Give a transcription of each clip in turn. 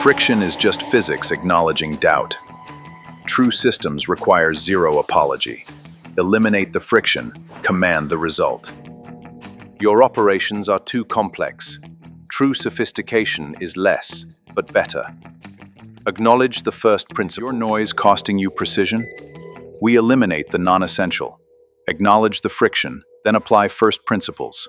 Friction is just physics acknowledging doubt. True systems require zero apology. Eliminate the friction, command the result. Your operations are too complex. True sophistication is less, but better. Acknowledge the first principle. Your noise costing you precision? We eliminate the non-essential. Acknowledge the friction, then apply first principles.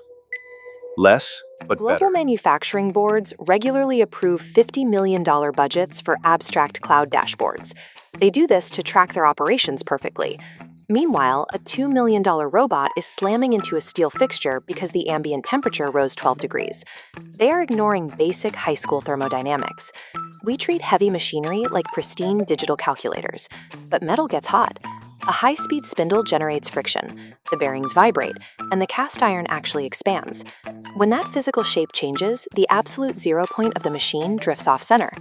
Less, but better. Global manufacturing boards regularly approve $50 million budgets for abstract cloud dashboards. They do this to track their operations perfectly. Meanwhile, a $2 million robot is slamming into a steel fixture because the ambient temperature rose 12 degrees. They are ignoring basic high school thermodynamics. We treat heavy machinery like pristine digital calculators, but metal gets hot. A high-speed spindle generates friction, the bearings vibrate, and the cast iron actually expands. When that physical shape changes, the absolute zero point of the machine drifts off-center.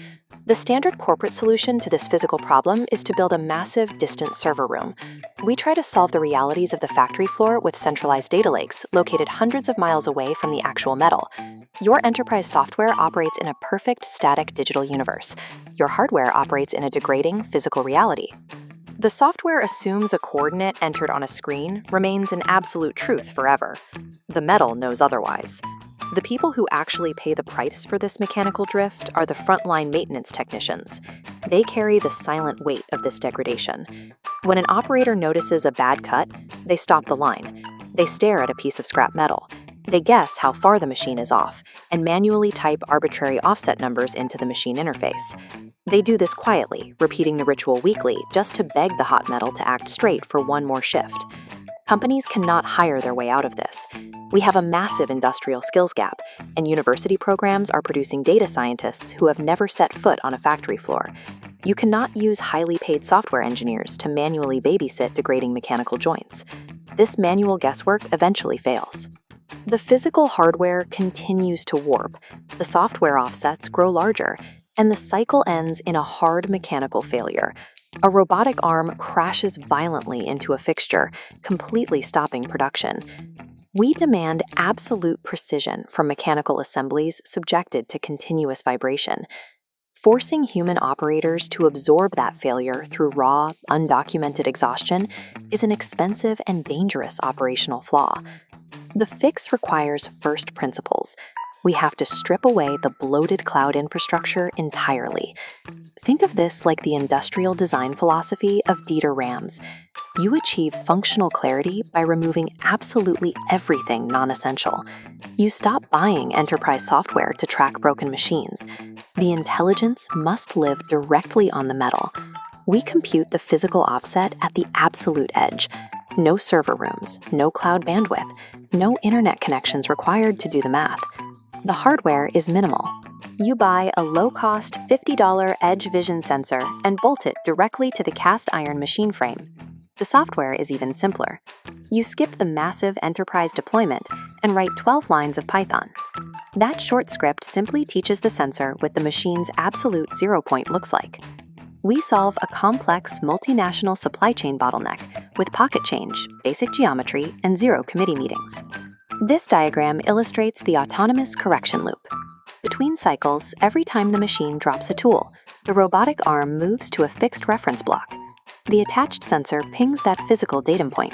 The standard corporate solution to this physical problem is to build a massive, distant server room. We try to solve the realities of the factory floor with centralized data lakes located hundreds of miles away from the actual metal. Your enterprise software operates in a perfect, static digital universe. Your hardware operates in a degrading, physical reality. The software assumes a coordinate entered on a screen remains an absolute truth forever. The metal knows otherwise. The people who actually pay the price for this mechanical drift are the frontline maintenance technicians. They carry the silent weight of this degradation. When an operator notices a bad cut, they stop the line. They stare at a piece of scrap metal. They guess how far the machine is off and manually type arbitrary offset numbers into the machine interface. They do this quietly, repeating the ritual weekly just to beg the hot metal to act straight for one more shift. Companies cannot hire their way out of this. We have a massive industrial skills gap, and university programs are producing data scientists who have never set foot on a factory floor. You cannot use highly paid software engineers to manually babysit degrading mechanical joints. This manual guesswork eventually fails. The physical hardware continues to warp, the software offsets grow larger, and the cycle ends in a hard mechanical failure. A robotic arm crashes violently into a fixture, completely stopping production. We demand absolute precision from mechanical assemblies subjected to continuous vibration. Forcing human operators to absorb that failure through raw, undocumented exhaustion is an expensive and dangerous operational flaw. The fix requires first principles. We have to strip away the bloated cloud infrastructure entirely. Think of this like the industrial design philosophy of Dieter Rams. You achieve functional clarity by removing absolutely everything non-essential. You stop buying enterprise software to track broken machines. The intelligence must live directly on the metal. We compute the physical offset at the absolute edge. No server rooms, no cloud bandwidth, no internet connections required to do the math. The hardware is minimal. You buy a low-cost $50 edge vision sensor and bolt it directly to the cast iron machine frame. The software is even simpler. You skip the massive enterprise deployment and write 12 lines of Python. That short script simply teaches the sensor what the machine's absolute zero point looks like. We solve a complex multinational supply chain bottleneck with pocket change, basic geometry, and zero committee meetings. This diagram illustrates the autonomous correction loop. Between cycles, every time the machine drops a tool, the robotic arm moves to a fixed reference block. The attached sensor pings that physical datum point.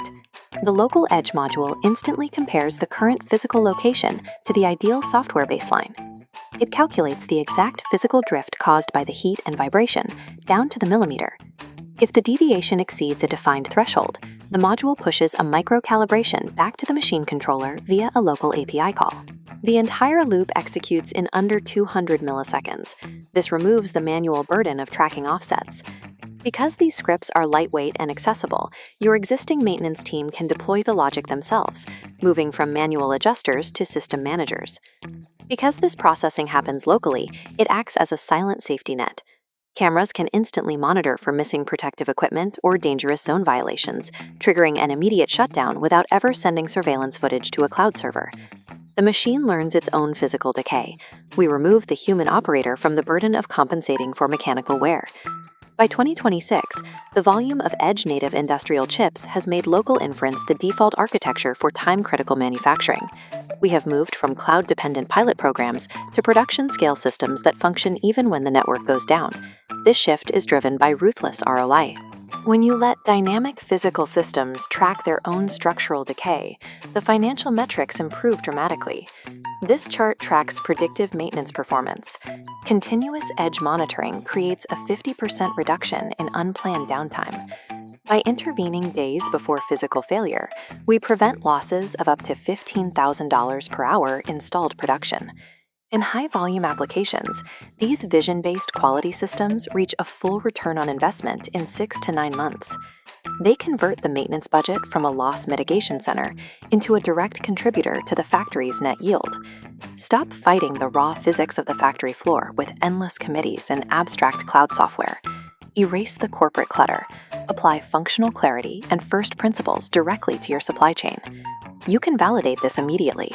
The local edge module instantly compares the current physical location to the ideal software baseline. It calculates the exact physical drift caused by the heat and vibration, down to the millimeter. If the deviation exceeds a defined threshold, the module pushes a micro-calibration back to the machine controller via a local API call. The entire loop executes in under 200 milliseconds. This removes the manual burden of tracking offsets. Because these scripts are lightweight and accessible, your existing maintenance team can deploy the logic themselves, moving from manual adjusters to system managers. Because this processing happens locally, it acts as a silent safety net. Cameras can instantly monitor for missing protective equipment or dangerous zone violations, triggering an immediate shutdown without ever sending surveillance footage to a cloud server. The machine learns its own physical decay. We remove the human operator from the burden of compensating for mechanical wear. By 2026, the volume of edge-native industrial chips has made local inference the default architecture for time-critical manufacturing. We have moved from cloud-dependent pilot programs to production-scale systems that function even when the network goes down. This shift is driven by ruthless ROI. When you let dynamic physical systems track their own structural decay, the financial metrics improve dramatically. This chart tracks predictive maintenance performance. Continuous edge monitoring creates a 50% reduction in unplanned downtime. By intervening days before physical failure, we prevent losses of up to $15,000 per hour in stalled production. In high-volume applications, these vision-based quality systems reach a full return on investment in 6 to 9 months. They convert the maintenance budget from a loss mitigation center into a direct contributor to the factory's net yield. Stop fighting the raw physics of the factory floor with endless committees and abstract cloud software. Erase the corporate clutter. Apply functional clarity and first principles directly to your supply chain. You can validate this immediately.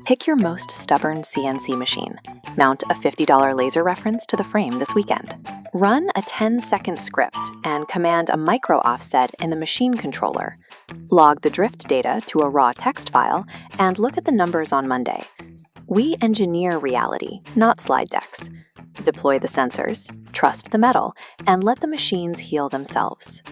Pick your most stubborn CNC machine. Mount a $50 laser reference to the frame this weekend. Run a 10-second script and command a micro offset in the machine controller. Log the drift data to a raw text file and look at the numbers on Monday. We engineer reality, not slide decks. Deploy the sensors, trust the metal, and let the machines heal themselves.